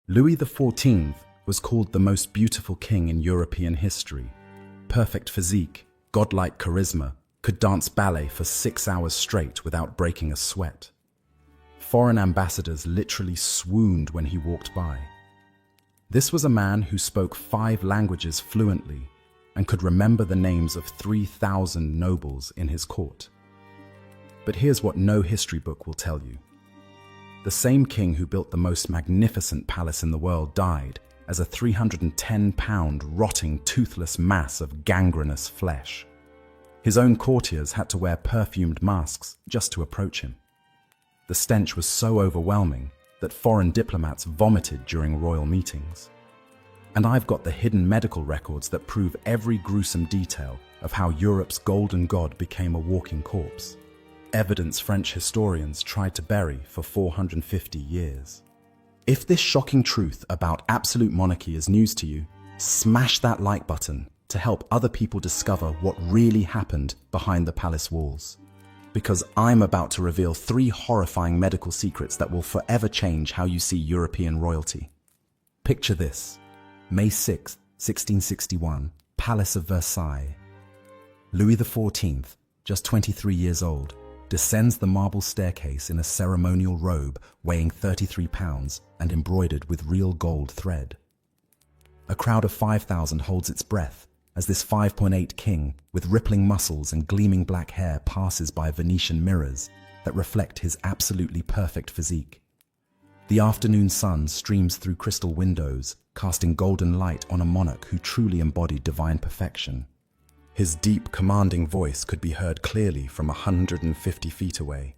Louis XIV was called the most beautiful king in European history. Perfect physique, godlike charisma, could dance ballet for 6 hours straight without breaking a sweat. Foreign ambassadors literally swooned when he walked by. This was a man who spoke 5 languages fluently and could remember the names of 3,000 nobles in his court. But here's what no history book will tell you. The same king who built the most magnificent palace in the world died as a 310-pound, rotting, toothless mass of gangrenous flesh. His own courtiers had to wear perfumed masks just to approach him. The stench was so overwhelming that foreign diplomats vomited during royal meetings. And I've got the hidden medical records that prove every gruesome detail of how Europe's golden god became a walking corpse. Evidence French historians tried to bury for 450 years. If this shocking truth about absolute monarchy is news to you, smash that like button to help other people discover what really happened behind the palace walls. Because I'm about to reveal 3 horrifying medical secrets that will forever change how you see European royalty. Picture this. May 6, 1661, Palace of Versailles. Louis XIV, just 23 years old, descends the marble staircase in a ceremonial robe weighing 33 pounds and embroidered with real gold thread. A crowd of 5,000 holds its breath as this 5'8" king with rippling muscles and gleaming black hair passes by Venetian mirrors that reflect his absolutely perfect physique. The afternoon sun streams through crystal windows, casting golden light on a monarch who truly embodied divine perfection. His deep, commanding voice could be heard clearly from 150 feet away.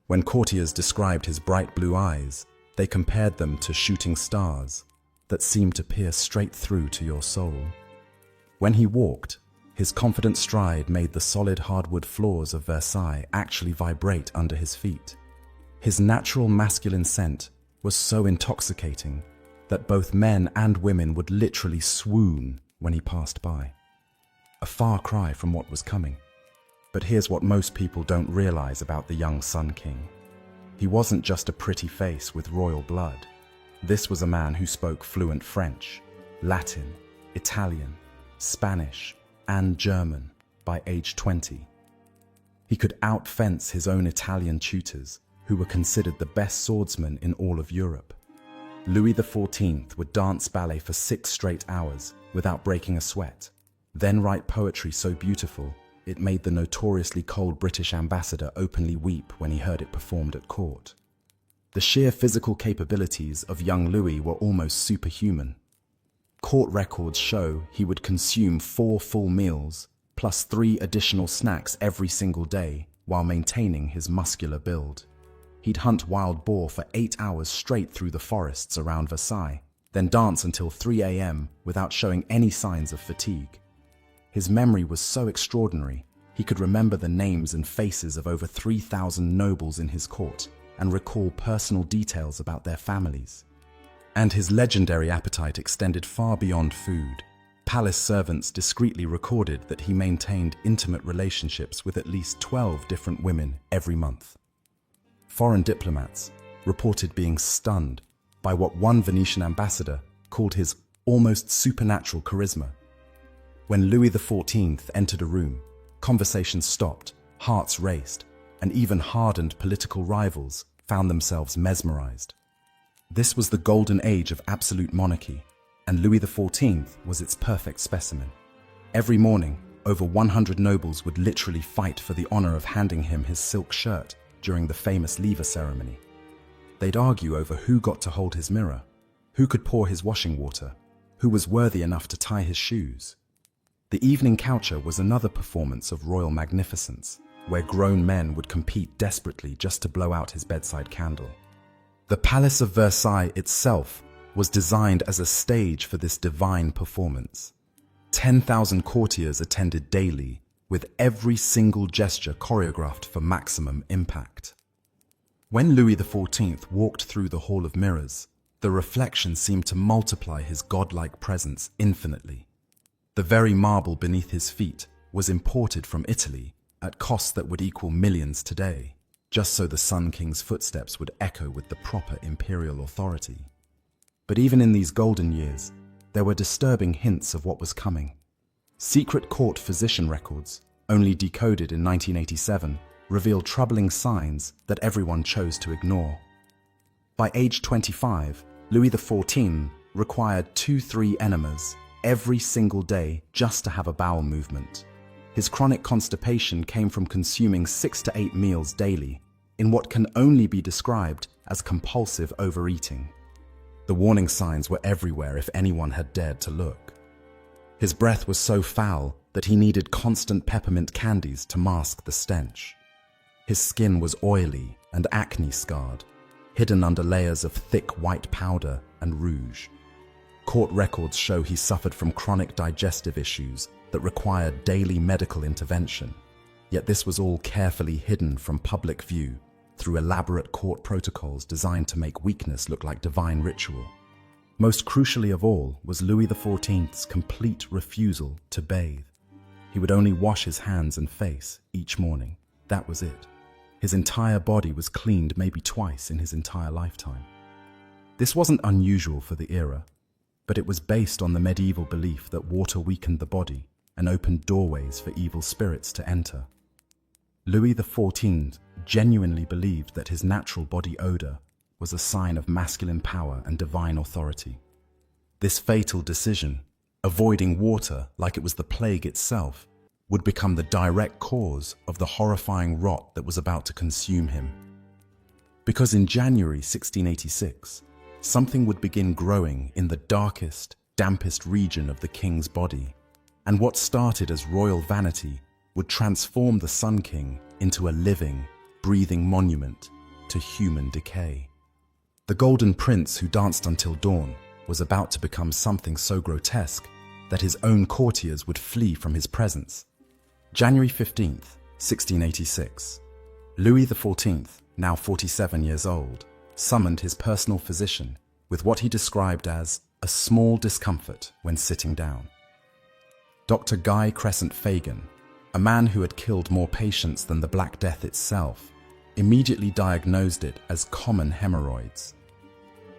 When courtiers described his bright blue eyes, they compared them to shooting stars that seemed to pierce straight through to your soul. When he walked, his confident stride made the solid hardwood floors of Versailles actually vibrate under his feet. His natural masculine scent was so intoxicating that both men and women would literally swoon when he passed by. A far cry from what was coming. But here's what most people don't realize about the young Sun King. He wasn't just a pretty face with royal blood. This was a man who spoke fluent French, Latin, Italian, Spanish, and German by age 20. He could outfence his own Italian tutors, who were considered the best swordsmen in all of Europe. Louis XIV would dance ballet for 6 straight hours without breaking a sweat, then write poetry so beautiful it made the notoriously cold British ambassador openly weep when he heard it performed at court. The sheer physical capabilities of young Louis were almost superhuman. Court records show he would consume 4 full meals, plus 3 additional snacks every single day while maintaining his muscular build. He'd hunt wild boar for 8 hours straight through the forests around Versailles, then dance until 3 a.m. without showing any signs of fatigue. His memory was so extraordinary, he could remember the names and faces of over 3,000 nobles in his court and recall personal details about their families. And his legendary appetite extended far beyond food. Palace servants discreetly recorded that he maintained intimate relationships with at least 12 different women every month. Foreign diplomats reported being stunned by what one Venetian ambassador called his almost supernatural charisma. When Louis XIV entered a room, conversations stopped, hearts raced, and even hardened political rivals found themselves mesmerized. This was the golden age of absolute monarchy, and Louis XIV was its perfect specimen. Every morning, over 100 nobles would literally fight for the honor of handing him his silk shirt during the famous lever ceremony. They'd argue over who got to hold his mirror, who could pour his washing water, who was worthy enough to tie his shoes. The evening coucher was another performance of royal magnificence, where grown men would compete desperately just to blow out his bedside candle. The Palace of Versailles itself was designed as a stage for this divine performance. 10,000 courtiers attended daily, with every single gesture choreographed for maximum impact. When Louis XIV walked through the Hall of Mirrors, the reflection seemed to multiply his godlike presence infinitely. The very marble beneath his feet was imported from Italy at costs that would equal millions today, just so the Sun King's footsteps would echo with the proper imperial authority. But even in these golden years, there were disturbing hints of what was coming. Secret court physician records, only decoded in 1987, revealed troubling signs that everyone chose to ignore. By age 25, Louis XIV required 2-3 enemas every single day just to have a bowel movement. His chronic constipation came from consuming 6 to 8 meals daily, in what can only be described as compulsive overeating. The warning signs were everywhere if anyone had dared to look. His breath was so foul that he needed constant peppermint candies to mask the stench. His skin was oily and acne-scarred, hidden under layers of thick white powder and rouge. Court records show he suffered from chronic digestive issues that required daily medical intervention, yet this was all carefully hidden from public view through elaborate court protocols designed to make weakness look like divine ritual. Most crucially of all was Louis XIV's complete refusal to bathe. He would only wash his hands and face each morning. That was it. His entire body was cleaned maybe twice in his entire lifetime. This wasn't unusual for the era, but it was based on the medieval belief that water weakened the body and opened doorways for evil spirits to enter. Louis XIV genuinely believed that his natural body odor was a sign of masculine power and divine authority. This fatal decision, avoiding water like it was the plague itself, would become the direct cause of the horrifying rot that was about to consume him. Because in January 1686, something would begin growing in the darkest, dampest region of the king's body, and what started as royal vanity would transform the Sun King into a living, breathing monument to human decay. The Golden Prince who danced until dawn was about to become something so grotesque that his own courtiers would flee from his presence. January 15th, 1686. Louis XIV, now 47 years old, summoned his personal physician with what he described as a small discomfort when sitting down. Dr. Guy Crescent Fagan, a man who had killed more patients than the Black Death itself, immediately diagnosed it as common hemorrhoids.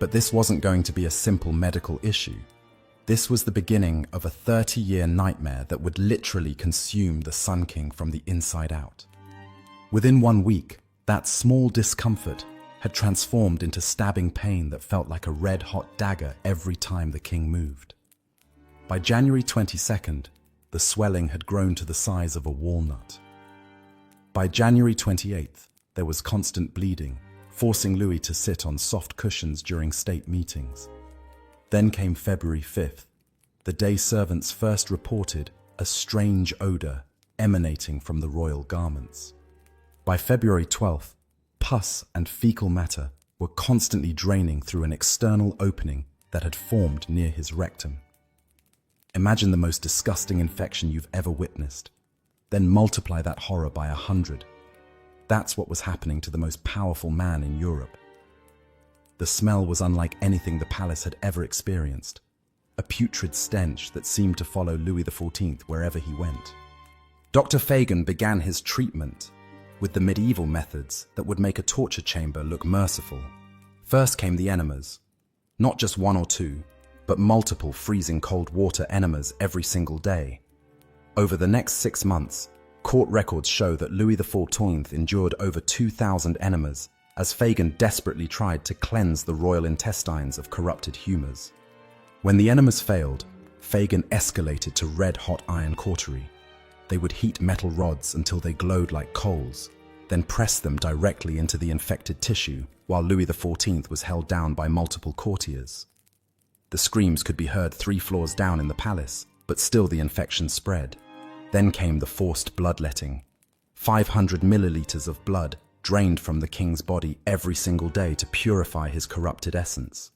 But this wasn't going to be a simple medical issue. This was the beginning of a 30-year nightmare that would literally consume the Sun King from the inside out. Within 1 week, that small discomfort had transformed into stabbing pain that felt like a red-hot dagger every time the king moved. By January 22nd, the swelling had grown to the size of a walnut. By January 28th, there was constant bleeding, forcing Louis to sit on soft cushions during state meetings. Then came February 5th, the day servants first reported a strange odor emanating from the royal garments. By February 12th, pus and fecal matter were constantly draining through an external opening that had formed near his rectum. Imagine the most disgusting infection you've ever witnessed. Then multiply that horror by 100. That's what was happening to the most powerful man in Europe. The smell was unlike anything the palace had ever experienced, a putrid stench that seemed to follow Louis XIV wherever he went. Dr. Fagan began his treatment with the medieval methods that would make a torture chamber look merciful. First came the enemas, not just 1 or 2, but multiple freezing cold water enemas every single day. Over the next 6 months, court records show that Louis XIV endured over 2,000 enemas as Fagan desperately tried to cleanse the royal intestines of corrupted humors. When the enemas failed, Fagan escalated to red-hot iron cautery. They would heat metal rods until they glowed like coals, then press them directly into the infected tissue while Louis XIV was held down by multiple courtiers. The screams could be heard 3 floors down in the palace, but still the infection spread. Then came the forced bloodletting. 500 milliliters of blood drained from the king's body every single day to purify his corrupted essence.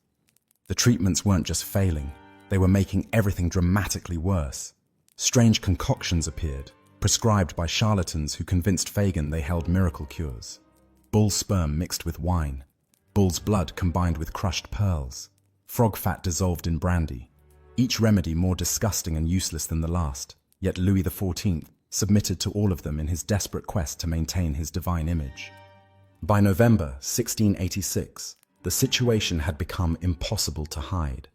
The treatments weren't just failing, they were making everything dramatically worse. Strange concoctions appeared, prescribed by charlatans who convinced Fagan they held miracle cures. Bull sperm mixed with wine, bull's blood combined with crushed pearls, frog fat dissolved in brandy, each remedy more disgusting and useless than the last, yet Louis XIV submitted to all of them in his desperate quest to maintain his divine image. By November 1686, The situation had become impossible to hide.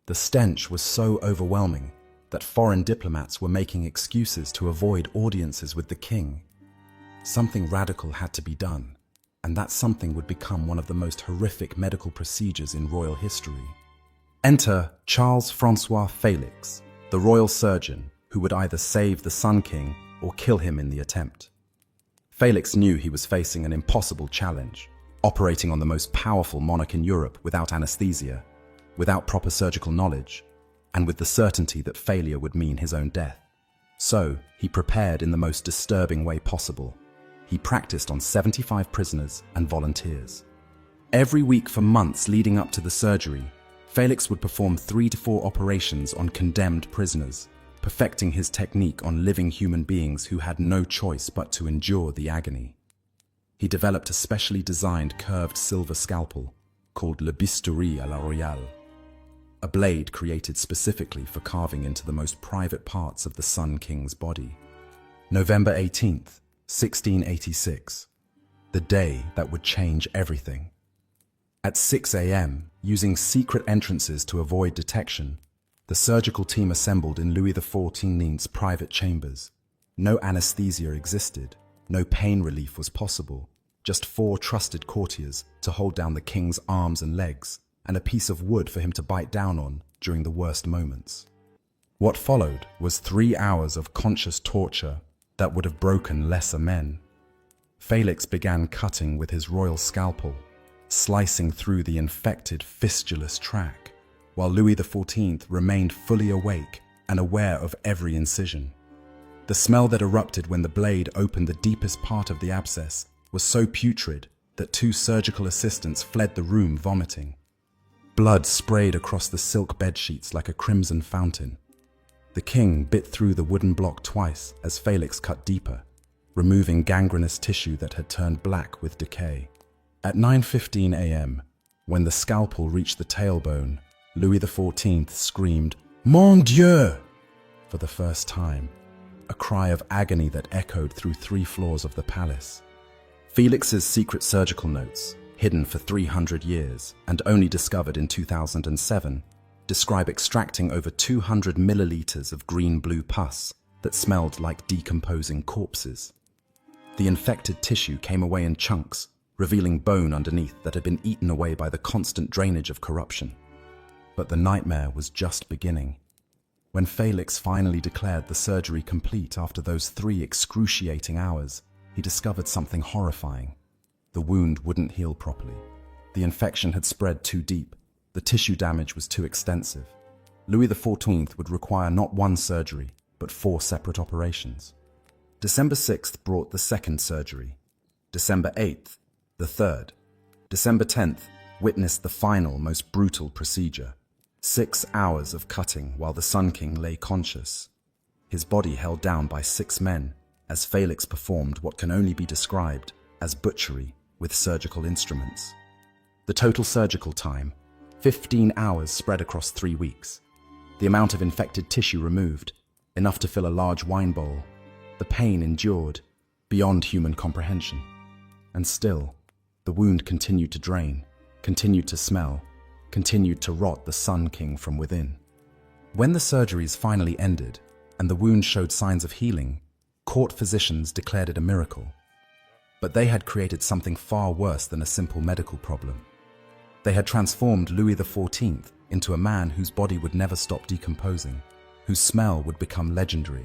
The stench was so overwhelming that foreign diplomats were making excuses to avoid audiences with the king. Something radical had to be done, and that something would become one of the most horrific medical procedures in royal history. Enter Charles-François Félix, the royal surgeon who would either save the Sun King or kill him in the attempt. Félix knew he was facing an impossible challenge, operating on the most powerful monarch in Europe without anesthesia, without proper surgical knowledge, and with the certainty that failure would mean his own death. So, he prepared in the most disturbing way possible. He practiced on 75 prisoners and volunteers. Every week for months leading up to the surgery, Félix would perform 3 to 4 operations on condemned prisoners, perfecting his technique on living human beings who had no choice but to endure the agony. He developed a specially designed curved silver scalpel called le bistouri à la royale, a blade created specifically for carving into the most private parts of the Sun King's body. November 18th, 1686, the day that would change everything. At 6 a.m., using secret entrances to avoid detection, the surgical team assembled in Louis XIV's private chambers. No anesthesia existed, no pain relief was possible, just 4 trusted courtiers to hold down the king's arms and legs, and a piece of wood for him to bite down on during the worst moments. What followed was 3 hours of conscious torture that would have broken lesser men. Félix began cutting with his royal scalpel, slicing through the infected fistulous tract, while Louis XIV remained fully awake and aware of every incision. The smell that erupted when the blade opened the deepest part of the abscess was so putrid that 2 surgical assistants fled the room vomiting. Blood sprayed across the silk bedsheets like a crimson fountain. The king bit through the wooden block twice as Félix cut deeper, removing gangrenous tissue that had turned black with decay. At 9:15 a.m., when the scalpel reached the tailbone, Louis XIV screamed, "Mon Dieu!" for the first time, a cry of agony that echoed through 3 floors of the palace. Félix's secret surgical notes, hidden for 300 years and only discovered in 2007, describe extracting over 200 milliliters of green-blue pus that smelled like decomposing corpses. The infected tissue came away in chunks, revealing bone underneath that had been eaten away by the constant drainage of corruption. But the nightmare was just beginning. When Félix finally declared the surgery complete after those 3 excruciating hours, he discovered something horrifying. The wound wouldn't heal properly. The infection had spread too deep. The tissue damage was too extensive. Louis XIV would require not 1 surgery, but 4 separate operations. December 6th brought the 2nd surgery. December 8th, the 3rd. December 10th witnessed the final, most brutal procedure. 6 hours of cutting while the Sun King lay conscious, his body held down by 6 men, as Félix performed what can only be described as butchery with surgical instruments. The total surgical time, 15 hours spread across 3 weeks. The amount of infected tissue removed, enough to fill a large wine bowl. The pain endured, beyond human comprehension. And still, the wound continued to drain, continued to smell, continued to rot the Sun King from within. When the surgeries finally ended, and the wound showed signs of healing, court physicians declared it a miracle. But they had created something far worse than a simple medical problem. They had transformed Louis XIV into a man whose body would never stop decomposing, whose smell would become legendary,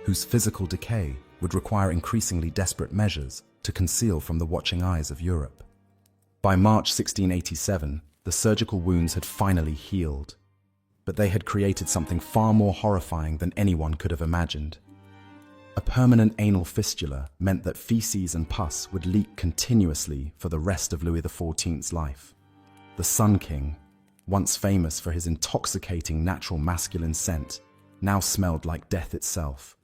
whose physical decay would require increasingly desperate measures to conceal from the watching eyes of Europe. By March 1687, the surgical wounds had finally healed, but they had created something far more horrifying than anyone could have imagined. A permanent anal fistula meant that feces and pus would leak continuously for the rest of Louis XIV's life. The Sun King, once famous for his intoxicating natural masculine scent, now smelled like death itself.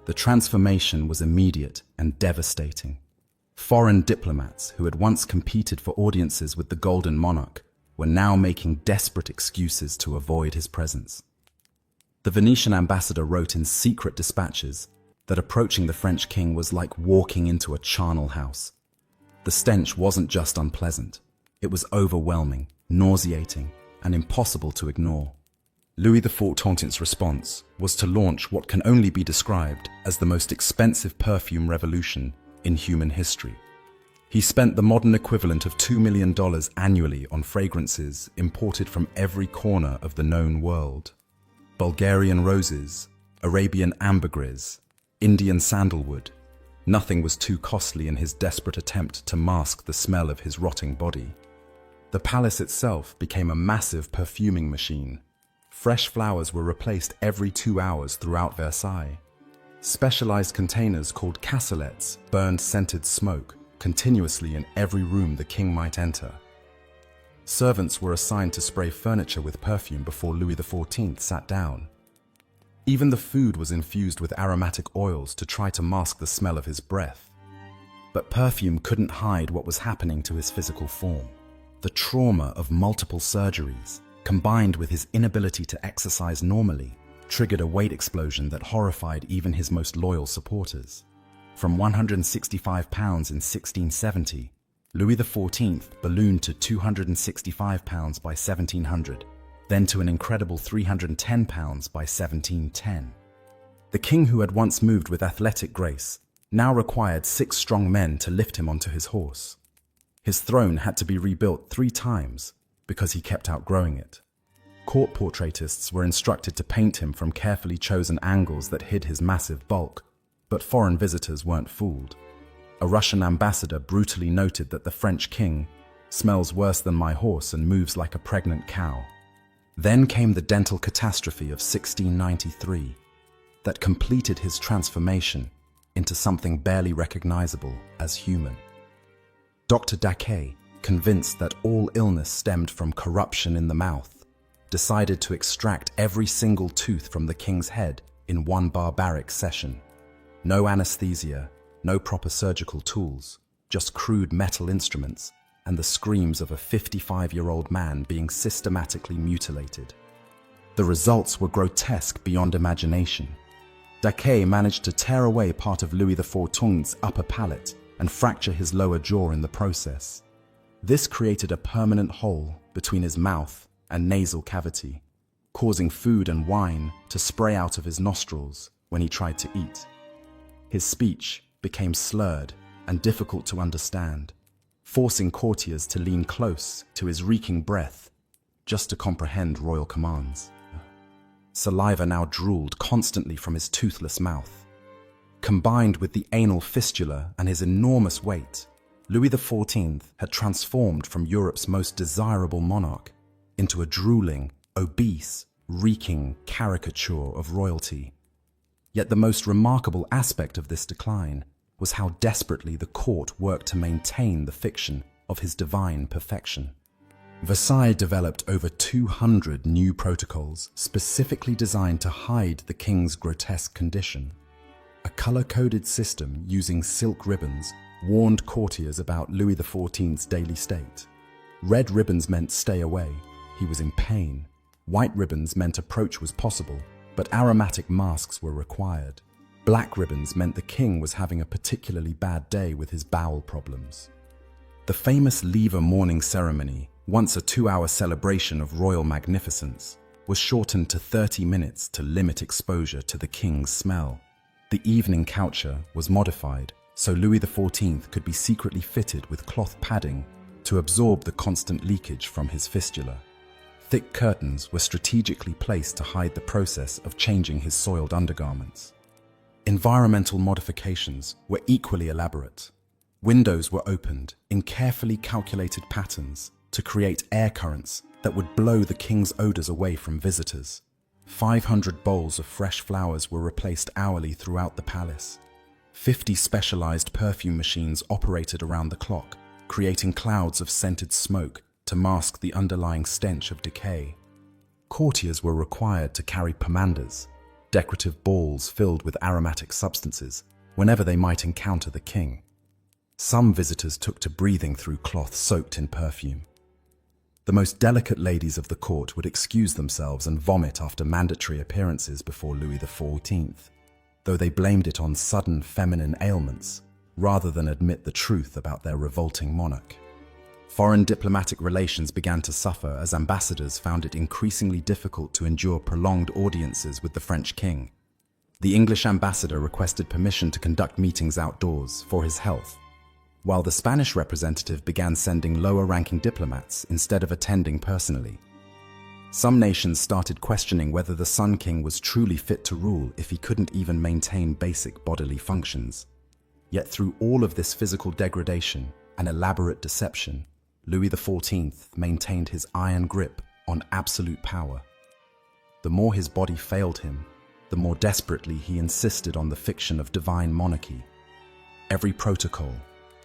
The transformation was immediate and devastating. Foreign diplomats who had once competed for audiences with the Golden Monarch were now making desperate excuses to avoid his presence. The Venetian ambassador wrote in secret dispatches that approaching the French king was like walking into a charnel house. The stench wasn't just unpleasant, It was overwhelming, nauseating, and impossible to ignore. Louis XIV's response was to launch what can only be described as the most expensive perfume revolution in human history. He spent the modern equivalent of $2 million annually on fragrances imported from every corner of the known world. Bulgarian roses, Arabian ambergris, Indian sandalwood. Nothing was too costly in his desperate attempt to mask the smell of his rotting body. The palace itself became a massive perfuming machine. Fresh flowers were replaced every 2 hours throughout Versailles. Specialized containers called cassolets burned scented smoke continuously in every room the king might enter. Servants were assigned to spray furniture with perfume before Louis XIV sat down. Even the food was infused with aromatic oils to try to mask the smell of his breath. But perfume couldn't hide what was happening to his physical form. The trauma of multiple surgeries, combined with his inability to exercise normally, triggered a weight explosion that horrified even his most loyal supporters. From 165 pounds in 1670, Louis XIV ballooned to 265 pounds by 1700, then to an incredible 310 pounds by 1710. The king, who had once moved with athletic grace, now required 6 strong men to lift him onto his horse. His throne had to be rebuilt 3 times because he kept outgrowing it. Court portraitists were instructed to paint him from carefully chosen angles that hid his massive bulk, but foreign visitors weren't fooled. A Russian ambassador brutally noted that the French king smells worse than my horse and moves like a pregnant cow. Then came the dental catastrophe of 1693 that completed his transformation into something barely recognizable as human. Dr. Daquet, convinced that all illness stemmed from corruption in the mouth, decided to extract every single tooth from the king's head in one barbaric session. No anesthesia, no proper surgical tools, just crude metal instruments and the screams of a 55-year-old man being systematically mutilated. The results were grotesque beyond imagination. Daquet managed to tear away part of Louis XIV's upper palate and fracture his lower jaw in the process. This created a permanent hole between his mouth and nasal cavity, causing food and wine to spray out of his nostrils when he tried to eat. His speech became slurred and difficult to understand, forcing courtiers to lean close to his reeking breath just to comprehend royal commands. Saliva now drooled constantly from his toothless mouth. Combined with the anal fistula and his enormous weight, Louis XIV had transformed from Europe's most desirable monarch into a drooling, obese, reeking caricature of royalty. Yet the most remarkable aspect of this decline was how desperately the court worked to maintain the fiction of his divine perfection. Versailles developed over 200 new protocols specifically designed to hide the king's grotesque condition. A color-coded system using silk ribbons warned courtiers about Louis XIV's daily state. Red ribbons meant stay away, he was in pain. White ribbons meant approach was possible, but aromatic masks were required. Black ribbons meant the king was having a particularly bad day with his bowel problems. The famous Lever morning ceremony, once a 2-hour celebration of royal magnificence, was shortened to 30 minutes to limit exposure to the king's smell. The evening coucher was modified so Louis XIV could be secretly fitted with cloth padding to absorb the constant leakage from his fistula. Thick curtains were strategically placed to hide the process of changing his soiled undergarments. Environmental modifications were equally elaborate. Windows were opened in carefully calculated patterns to create air currents that would blow the king's odors away from visitors. 500 bowls of fresh flowers were replaced hourly throughout the palace. 50 specialized perfume machines operated around the clock, creating clouds of scented smoke to mask the underlying stench of decay. Courtiers were required to carry pomanders, decorative balls filled with aromatic substances, whenever they might encounter the king. Some visitors took to breathing through cloth soaked in perfume. The most delicate ladies of the court would excuse themselves and vomit after mandatory appearances before Louis XIV, though they blamed it on sudden feminine ailments rather than admit the truth about their revolting monarch. Foreign diplomatic relations began to suffer as ambassadors found it increasingly difficult to endure prolonged audiences with the French king. The English ambassador requested permission to conduct meetings outdoors for his health, while the Spanish representative began sending lower-ranking diplomats instead of attending personally. Some nations started questioning whether the Sun King was truly fit to rule if he couldn't even maintain basic bodily functions. Yet through all of this physical degradation and elaborate deception, Louis XIV maintained his iron grip on absolute power. The more his body failed him, the more desperately he insisted on the fiction of divine monarchy. Every protocol,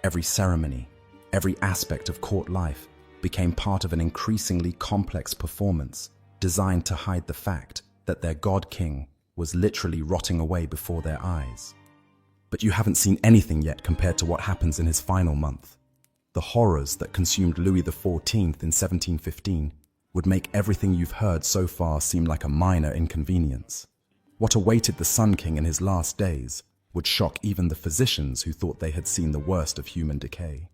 every ceremony, every aspect of court life became part of an increasingly complex performance designed to hide the fact that their god-king was literally rotting away before their eyes. But you haven't seen anything yet compared to what happens in his final month. The horrors that consumed Louis XIV in 1715 would make everything you've heard so far seem like a minor inconvenience. What awaited the Sun King in his last days would shock even the physicians who thought they had seen the worst of human decay.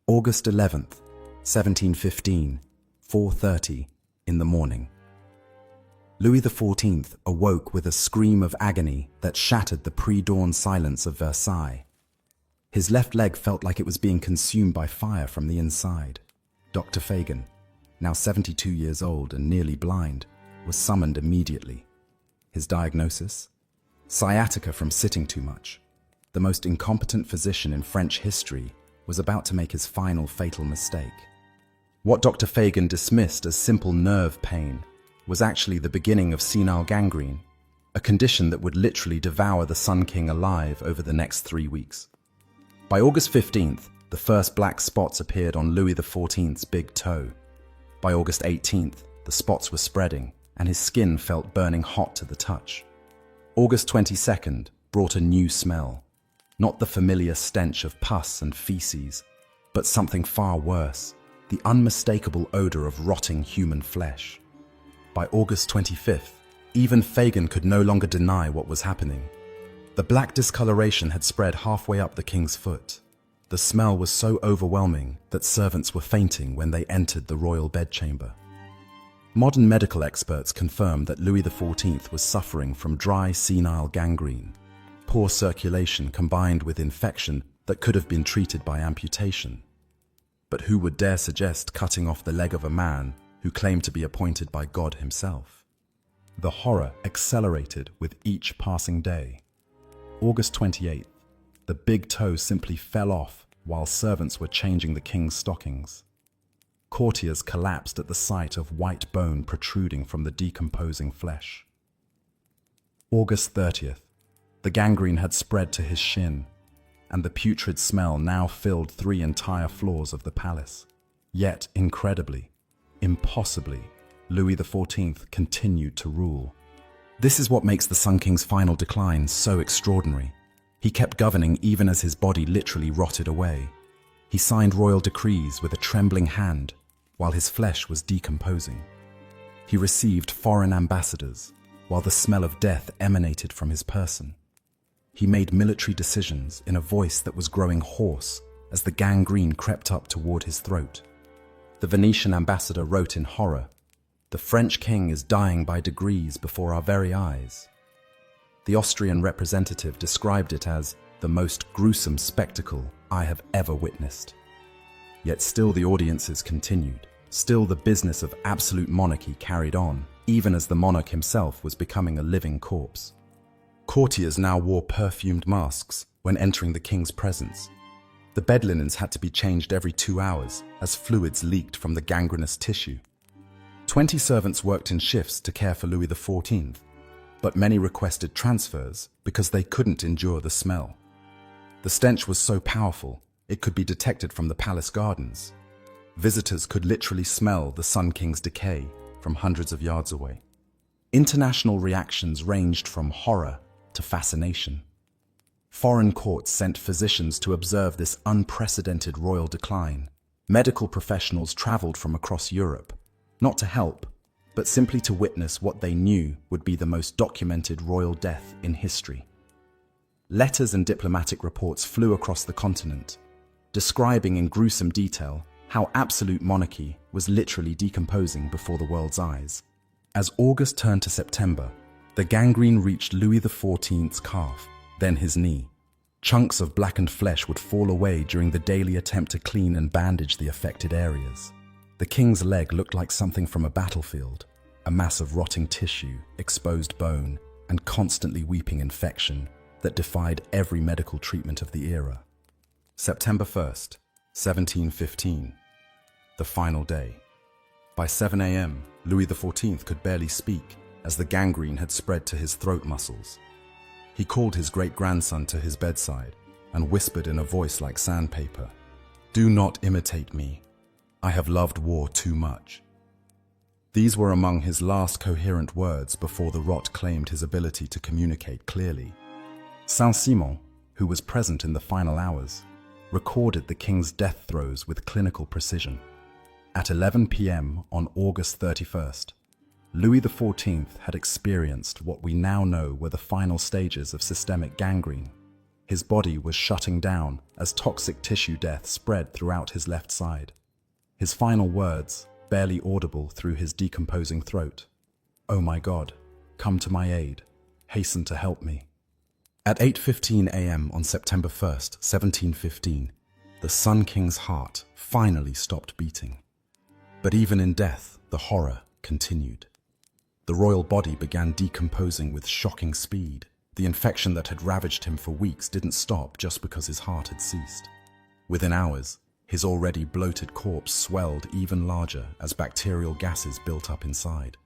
August 11th, 1715, 4:30 in the morning. Louis XIV awoke with a scream of agony that shattered the pre-dawn silence of Versailles. His left leg felt like it was being consumed by fire from the inside. Dr. Fagan, now 72 years old and nearly blind, was summoned immediately. His diagnosis? Sciatica from sitting too much. The most incompetent physician in French history was about to make his final fatal mistake. What Dr. Fagan dismissed as simple nerve pain was actually the beginning of senile gangrene, a condition that would literally devour the Sun King alive over the next 3 weeks. By August 15th, the first black spots appeared on Louis XIV's big toe. By August 18th, the spots were spreading, and his skin felt burning hot to the touch. August 22nd brought a new smell. Not the familiar stench of pus and feces, but something far worse, the unmistakable odor of rotting human flesh. By August 25th, even Fagan could no longer deny what was happening. The black discoloration had spread halfway up the king's foot. The smell was so overwhelming that servants were fainting when they entered the royal bedchamber. Modern medical experts confirmed that Louis XIV was suffering from dry senile gangrene, poor circulation combined with infection that could have been treated by amputation. But who would dare suggest cutting off the leg of a man who claimed to be appointed by God himself? The horror accelerated with each passing day. August 28th, the big toe simply fell off while servants were changing the king's stockings. Courtiers collapsed at the sight of white bone protruding from the decomposing flesh. August 30th, the gangrene had spread to his shin, and the putrid smell now filled 3 entire floors of the palace. Yet, incredibly, impossibly, Louis XIV continued to rule. This is what makes the Sun King's final decline so extraordinary. He kept governing even as his body literally rotted away. He signed royal decrees with a trembling hand while his flesh was decomposing. He received foreign ambassadors while the smell of death emanated from his person. He made military decisions in a voice that was growing hoarse as the gangrene crept up toward his throat. The Venetian ambassador wrote in horror, "The French king is dying by degrees before our very eyes." The Austrian representative described it as the most gruesome spectacle I have ever witnessed. Yet still the audiences continued. Still the business of absolute monarchy carried on, even as the monarch himself was becoming a living corpse. Courtiers now wore perfumed masks when entering the king's presence. The bed linens had to be changed every 2 hours as fluids leaked from the gangrenous tissue. 20 servants worked in shifts to care for Louis XIV, but many requested transfers because they couldn't endure the smell. The stench was so powerful, it could be detected from the palace gardens. Visitors could literally smell the Sun King's decay from hundreds of yards away. International reactions ranged from horror to fascination. Foreign courts sent physicians to observe this unprecedented royal decline. Medical professionals traveled from across Europe, not to help, but simply to witness what they knew would be the most documented royal death in history. Letters and diplomatic reports flew across the continent, describing in gruesome detail how absolute monarchy was literally decomposing before the world's eyes. As August turned to September, the gangrene reached Louis XIV's calf, then his knee. Chunks of blackened flesh would fall away during the daily attempt to clean and bandage the affected areas. The king's leg looked like something from a battlefield, a mass of rotting tissue, exposed bone, and constantly weeping infection that defied every medical treatment of the era. September 1st, 1715. The final day. By 7 a.m., Louis XIV could barely speak as the gangrene had spread to his throat muscles. He called his great-grandson to his bedside and whispered in a voice like sandpaper, "Do not imitate me. I have loved war too much." These were among his last coherent words before the rot claimed his ability to communicate clearly. Saint-Simon, who was present in the final hours, recorded the king's death throes with clinical precision. At 11 p.m. on August 31st, Louis XIV had experienced what we now know were the final stages of systemic gangrene. His body was shutting down as toxic tissue death spread throughout his left side. His final words, barely audible through his decomposing throat, "Oh my God, come to my aid, hasten to help me." At 8:15 a.m. on September 1st, 1715, the Sun King's heart finally stopped beating. But even in death, the horror continued. The royal body began decomposing with shocking speed. The infection that had ravaged him for weeks didn't stop just because his heart had ceased. Within hours, his already bloated corpse swelled even larger as bacterial gases built up inside.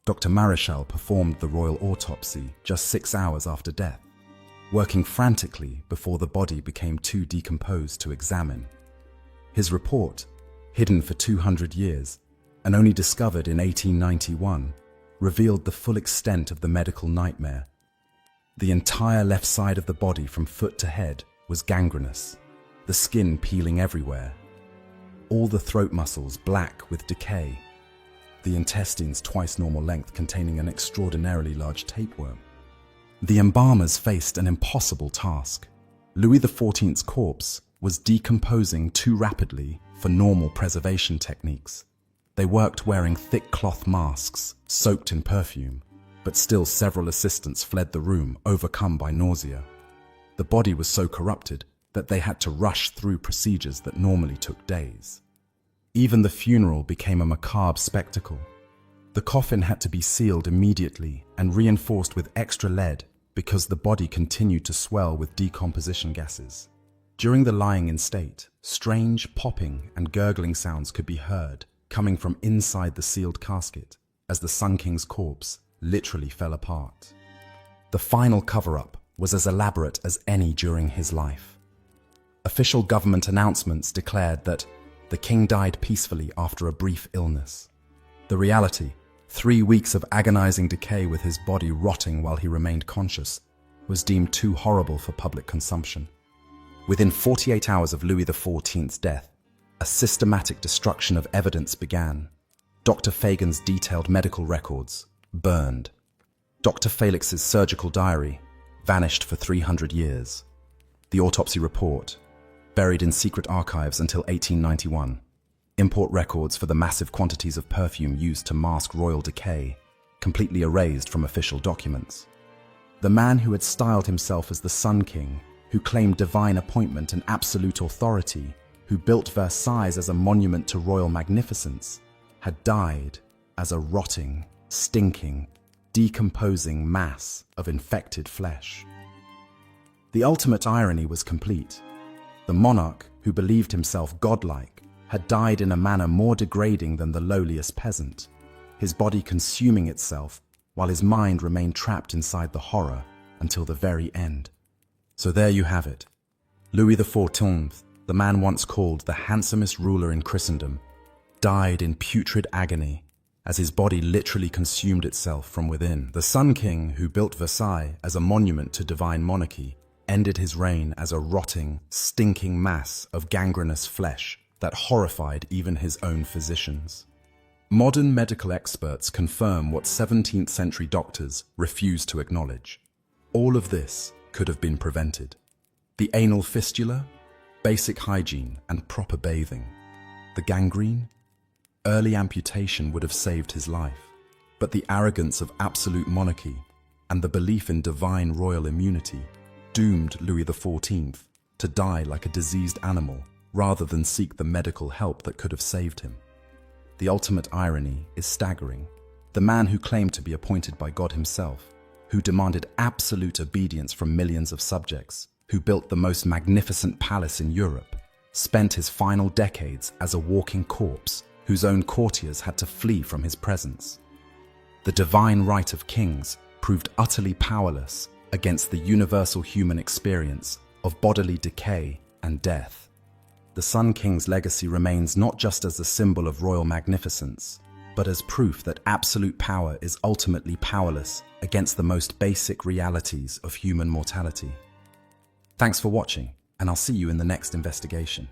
Dr. Maréchal performed the royal autopsy just 6 hours after death, working frantically before the body became too decomposed to examine. His report, hidden for 200 years and only discovered in 1891, revealed the full extent of the medical nightmare. The entire left side of the body from foot to head was gangrenous, the skin peeling everywhere, all the throat muscles black with decay, the intestines twice normal length containing an extraordinarily large tapeworm. The embalmers faced an impossible task. Louis XIV's corpse was decomposing too rapidly for normal preservation techniques. They worked wearing thick cloth masks, soaked in perfume, but still several assistants fled the room, overcome by nausea. The body was so corrupted that they had to rush through procedures that normally took days. Even the funeral became a macabre spectacle. The coffin had to be sealed immediately and reinforced with extra lead because the body continued to swell with decomposition gases. During the lying in state, strange popping and gurgling sounds could be heard coming from inside the sealed casket as the Sun King's corpse literally fell apart. The final cover-up was as elaborate as any during his life. Official government announcements declared that the king died peacefully after a brief illness. The reality, 3 weeks of agonizing decay with his body rotting while he remained conscious, was deemed too horrible for public consumption. Within 48 hours of Louis XIV's death, a systematic destruction of evidence began. Dr. Fagan's detailed medical records burned. Dr. Felix's surgical diary vanished for 300 years. The autopsy report, buried in secret archives until 1891. Import records for the massive quantities of perfume used to mask royal decay, completely erased from official documents. The man who had styled himself as the Sun King, who claimed divine appointment and absolute authority, who built Versailles as a monument to royal magnificence, had died as a rotting, stinking, decomposing mass of infected flesh. The ultimate irony was complete. The monarch, who believed himself godlike, had died in a manner more degrading than the lowliest peasant, his body consuming itself while his mind remained trapped inside the horror until the very end. So there you have it. Louis XIV, the man once called the handsomest ruler in Christendom, died in putrid agony as his body literally consumed itself from within. The Sun King, who built Versailles as a monument to divine monarchy, ended his reign as a rotting, stinking mass of gangrenous flesh that horrified even his own physicians. Modern medical experts confirm what 17th century doctors refused to acknowledge. All of this could have been prevented. The anal fistula, basic hygiene and proper bathing. the gangrene? Early amputation would have saved his life, but the arrogance of absolute monarchy and the belief in divine royal immunity doomed Louis XIV to die like a diseased animal rather than seek the medical help that could have saved him. The ultimate irony is staggering. The man who claimed to be appointed by God himself, who demanded absolute obedience from millions of subjects, who built the most magnificent palace in Europe, spent his final decades as a walking corpse whose own courtiers had to flee from his presence. The divine right of kings proved utterly powerless against the universal human experience of bodily decay and death. The Sun King's legacy remains not just as a symbol of royal magnificence, but as proof that absolute power is ultimately powerless against the most basic realities of human mortality. Thanks for watching, and I'll see you in the next investigation.